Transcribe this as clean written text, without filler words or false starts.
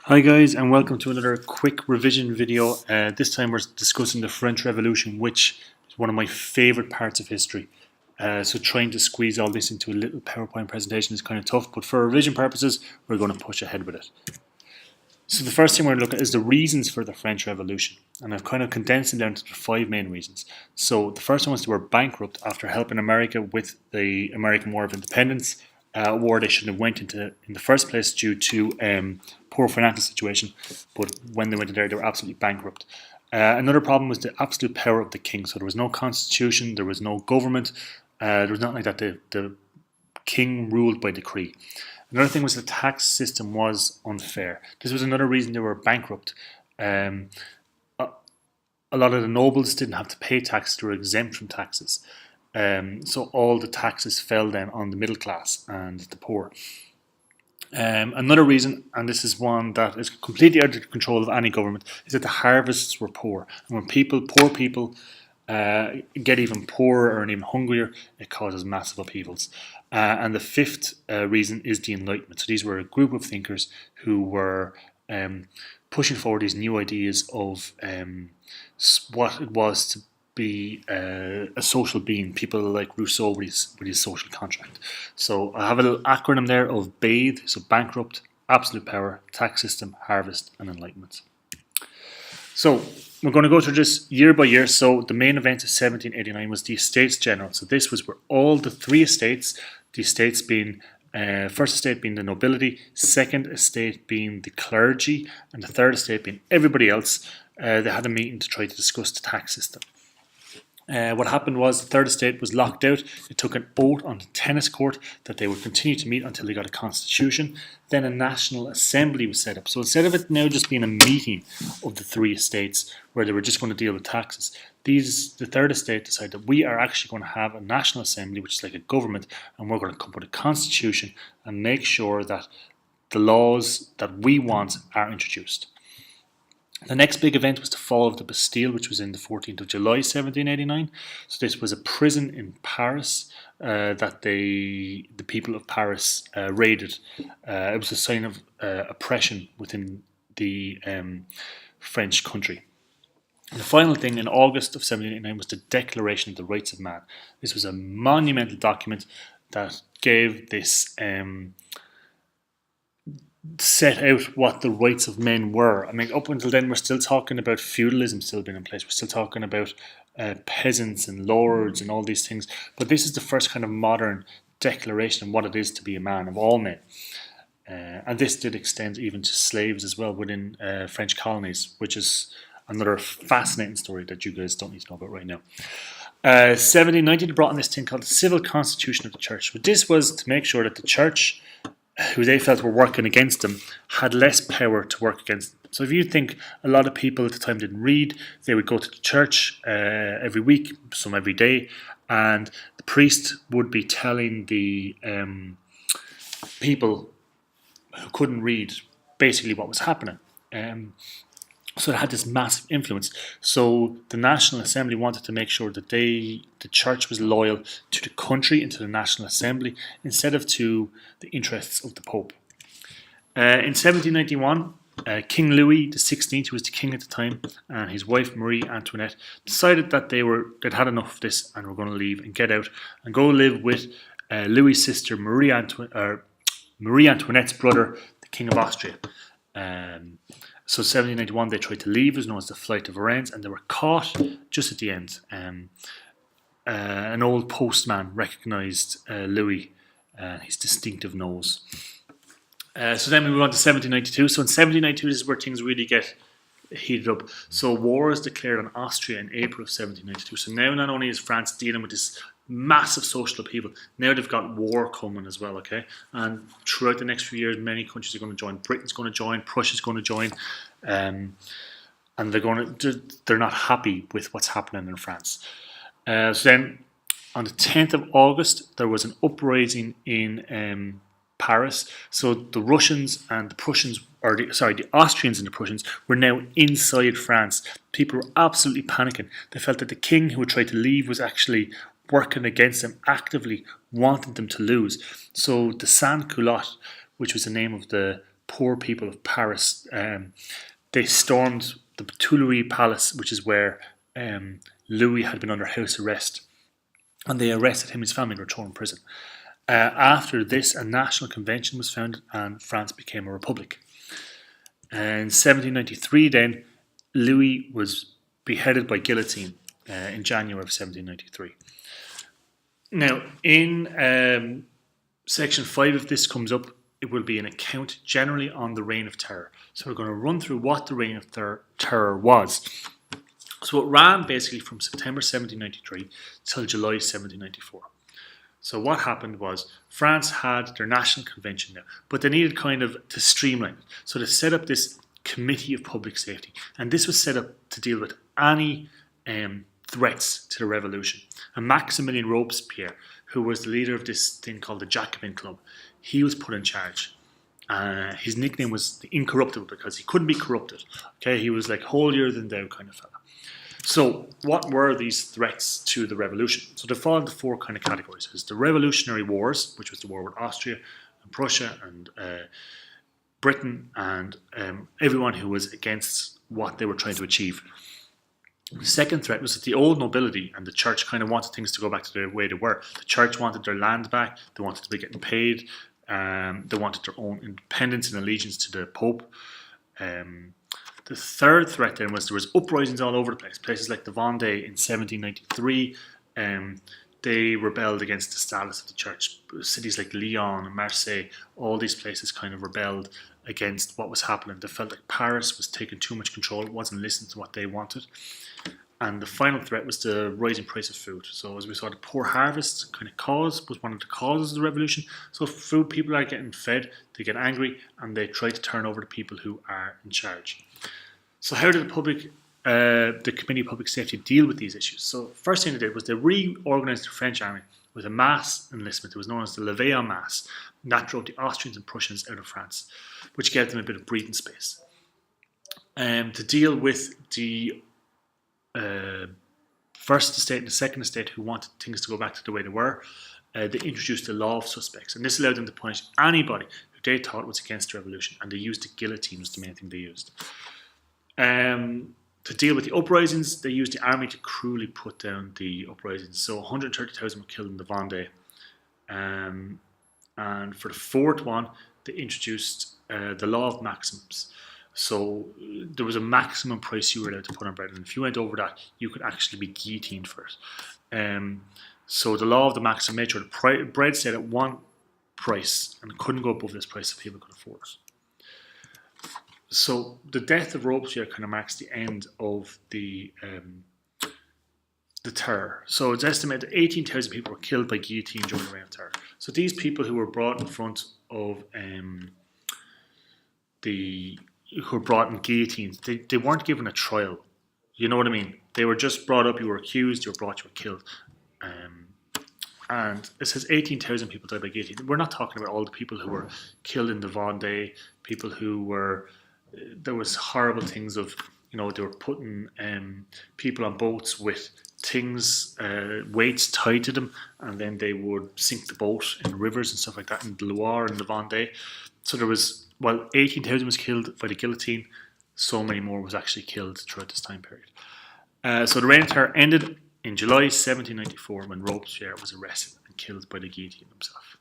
Hi guys, and welcome to another quick revision video. This time we're discussing the French Revolution, which is one of my favourite parts of history. So trying to squeeze all this into a little PowerPoint presentation is kind of tough, but for revision purposes we're going to push ahead with it. So the first thing we're going to look at is the reasons for the French Revolution, and I've kind of condensed them down to 5 main reasons. So the first one was they were bankrupt after helping America with the American War of Independence, a war they shouldn't have went into in the first place due to poor financial situation, but when they went in there, they were absolutely bankrupt. Another problem was the absolute power of the king. So there was no constitution, there was no government, there was nothing like that. The king ruled by decree. Another thing was the tax system was unfair. This was another reason they were bankrupt. A lot of the nobles didn't have to pay tax, they were exempt from taxes. So all the taxes fell then on the middle class and the poor. Another reason, and this is one that is completely out of the control of any government, is that the harvests were poor. And when poor people get even poorer and even hungrier, it causes massive upheavals. And the fifth reason is the Enlightenment. So these were a group of thinkers who were pushing forward these new ideas of what it was to be a social being. People like Rousseau with his social contract. So I have a little acronym there of BATHE, so bankrupt, absolute power, tax system, harvest, and enlightenment. So we're going to go through this year by year. So the main event of 1789 was the Estates General. So this was where all the three estates, the estates being first estate being the nobility, second estate being the clergy, and the third estate being everybody else, they had a meeting to try to discuss the tax system. What happened was the third estate was locked out. They took an oath on the tennis court that they would continue to meet until they got a constitution. Then a national assembly was set up. So instead of it now just being a meeting of the three estates where they were just going to deal with taxes, the third estate decided that we are actually going to have a national assembly, which is like a government, and we're going to come up with a constitution and make sure that the laws that we want are introduced. The next big event was the fall of the Bastille, which was in the 14th of July 1789. So this was a prison in Paris that the people of Paris raided. It was a sign of oppression within the French country. And the final thing in August of 1789 was the Declaration of the Rights of Man. This was a monumental document that gave this set out what the rights of men were. I mean, up until then, we're still talking about feudalism still being in place. We're still talking about peasants and lords and all these things. But this is the first kind of modern declaration of what it is to be a man, of all men. And this did extend even to slaves as well within French colonies, which is another fascinating story that you guys don't need to know about right now. 1790, they brought in this thing called the Civil Constitution of the Church. But this was to make sure that the church, who they felt were working against them, had less power to work against them. So if you think a lot of people at the time didn't read, they would go to the church every week, some every day, and the priest would be telling the people who couldn't read basically what was happening. So it had this massive influence. So the National Assembly wanted to make sure that the church was loyal to the country and to the National Assembly instead of to the interests of the Pope. In 1791, King Louis XVI, who was the king at the time, and his wife Marie Antoinette decided that they'd had enough of this and were going to leave and get out and go live with Louis' sister Marie Antoinette's brother, the King of Austria. So 1791, they tried to leave. It was known as the Flight of Varennes, and they were caught just at the end. An old postman recognised Louis, his distinctive nose. So then we move on to 1792. So in 1792, this is where things really get heated up. So war is declared on Austria in April of 1792. So now not only is France dealing with this massive social upheaval, now they've got war coming as well, okay? And throughout the next few years, many countries are going to join. Britain's going to join, Prussia's going to join, and they're not happy with what's happening in France. So then on the 10th of August, there was an uprising in Paris. So the Russians and the Prussians, the Austrians and the Prussians were now inside France. People were absolutely panicking. They felt that the king who had tried to leave was actually working against them, actively wanting them to lose. So the Sans-Culottes, which was the name of the poor people of Paris. They stormed the Tuileries Palace, which is where Louis had been under house arrest, and they arrested him and his family and were thrown in prison. After this, a national convention was founded and France became a republic. In 1793 then, Louis was beheaded by guillotine in January of 1793. Now, in section 5, if this comes up, it will be an account generally on the Reign of Terror. So we're going to run through what the Reign of Terror was. So it ran basically from September 1793 till July 1794. So what happened was France had their national convention now, but they needed kind of to streamline it. So they set up this Committee of Public Safety, and this was set up to deal with any threats to the revolution. And Maximilien Robespierre, who was the leader of this thing called the Jacobin Club, he was put in charge. His nickname was the Incorruptible because he couldn't be corrupted. Okay, he was like holier than thou kind of fella. So what were these threats to the revolution? So they fall into 4 kind of categories. There's the Revolutionary Wars, which was the war with Austria and Prussia and Britain and everyone who was against what they were trying to achieve. The second threat was that the old nobility and the church kind of wanted things to go back to the way they were. The church wanted their land back. They wanted to be getting paid. They wanted their own independence and allegiance to the Pope. The third threat then was there was uprisings all over the place. Places like the Vendée in 1793, they rebelled against the status of the church. Cities like Lyon and Marseille, all these places kind of rebelled against what was happening. They felt like Paris was taking too much control. It wasn't listening to what they wanted. And the final threat was the rising price of food. So as we saw, the poor harvest kind of was one of the causes of the revolution. So food, people are getting fed, they get angry, and they try to turn over the people who are in charge. So how did the Committee of Public Safety deal with these issues? So first thing they did was they reorganised the French army with a mass enlistment. It was known as the levée en masse. And that drove the Austrians and Prussians out of France, which gave them a bit of breathing space. To deal with the First Estate and the Second Estate who wanted things to go back to the way they were, they introduced the law of suspects. And this allowed them to punish anybody who they thought was against the revolution. And they used the guillotine was the main thing they used. To deal with the uprisings, they used the army to cruelly put down the uprisings. So 130,000 were killed in the Vendée. And for the fourth one, they introduced the law of maximums. So there was a maximum price you were allowed to put on bread, and if you went over that, you could actually be guillotined for it. So the law of the maximum made sure the bread stayed at one price and couldn't go above this price so people could afford it. So the death of Robespierre kind of marks the end of the terror. So it's estimated that 18,000 people were killed by guillotine during the Reign of Terror. So these people who were brought in front of who were brought in guillotines, they weren't given a trial. You know what I mean? They were just brought up, you were accused, you were brought, you were killed. And it says 18,000 people died by guillotine. We're not talking about all the people who were killed in the Vendée, people who were, there was horrible things of, you know, they were putting people on boats with things, weights tied to them, and then they would sink the boat in rivers and stuff like that, in the Loire and the Vendée. So there was, 18,000 was killed by the guillotine, so many more was actually killed throughout this time period. So the Reign of Terror ended in July 1794 when Robespierre was arrested and killed by the guillotine himself.